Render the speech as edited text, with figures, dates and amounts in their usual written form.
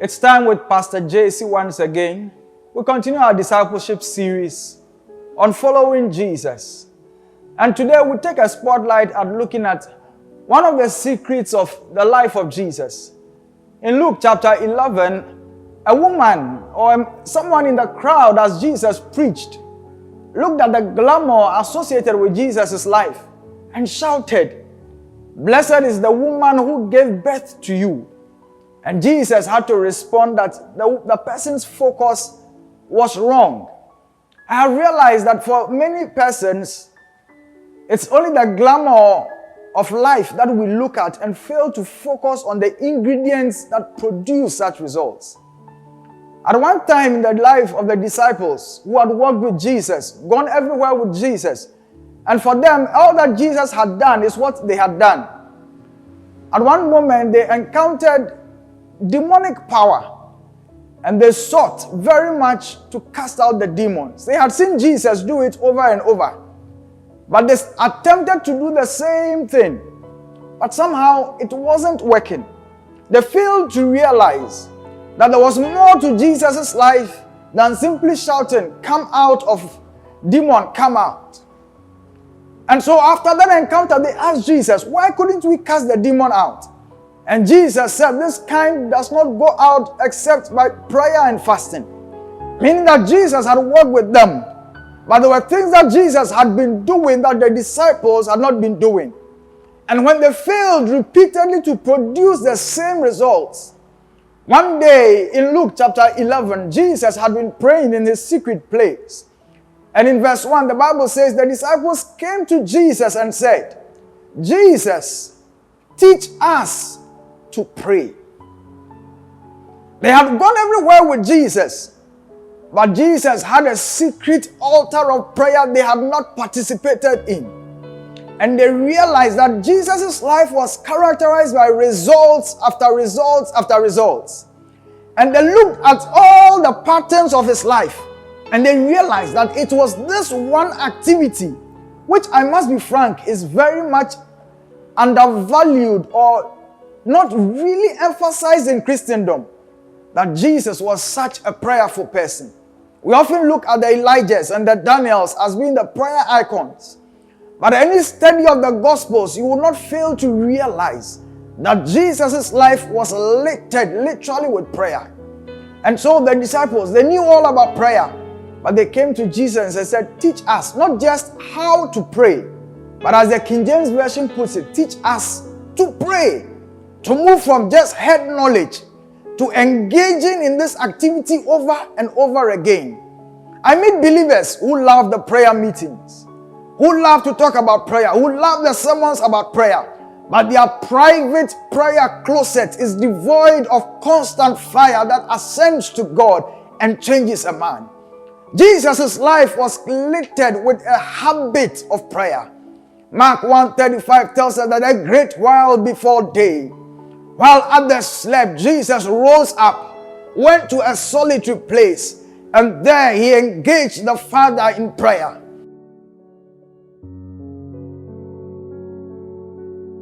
It's time with Pastor JC once again. We continue our discipleship series on following Jesus. And today we take a spotlight at looking at one of the secrets of the life of Jesus. In Luke chapter 11, a woman or someone in the crowd as Jesus preached looked at the glamour associated with Jesus' life and shouted, "Blessed is the woman who gave birth to you." And Jesus had to respond that the person's focus was wrong. I have realized that for many persons, it's only the glamour of life that we look at and fail to focus on the ingredients that produce such results. At one time in the life of the disciples who had walked with Jesus, gone everywhere with Jesus, and for them, all that Jesus had done is what they had done. At one moment, they encountered demonic power, and they sought very much to cast out the demons. They had seen Jesus do it over and over, but they attempted to do the same thing, but somehow it wasn't working. They failed to realize that there was more to Jesus' life than simply shouting, "Come out of demon, come out." And so after that encounter, they asked Jesus, "Why couldn't we cast the demon out?" And Jesus said, "This kind does not go out except by prayer and fasting." Meaning that Jesus had worked with them, but there were things that Jesus had been doing that the disciples had not been doing. And when they failed repeatedly to produce the same results, one day in Luke chapter 11, Jesus had been praying in his secret place. And in verse 1, the Bible says, the disciples came to Jesus and said, "Jesus, teach us to pray." They had gone everywhere with Jesus, but Jesus had a secret altar of prayer they had not participated in. And they realized that Jesus' life was characterized by results after results after results. And they looked at all the patterns of his life, and they realized that it was this one activity, which I must be frank, is very much undervalued or not really emphasized in Christendom, that Jesus was such a prayerful person. We often look at the Elijahs and the Daniels as being the prayer icons. But any study of the Gospels, you will not fail to realize that Jesus' life was littered literally with prayer. And so the disciples, they knew all about prayer, but they came to Jesus and they said, "Teach us not just how to pray, but as the King James Version puts it, teach us to pray." To move from just head knowledge to engaging in this activity over and over again. I meet believers who love the prayer meetings, who love to talk about prayer, who love the sermons about prayer, but their private prayer closet is devoid of constant fire that ascends to God and changes a man. Jesus' life was littered with a habit of prayer. Mark 1:35 tells us that a great while before day, while others slept, Jesus rose up, went to a solitary place, and there he engaged the Father in prayer.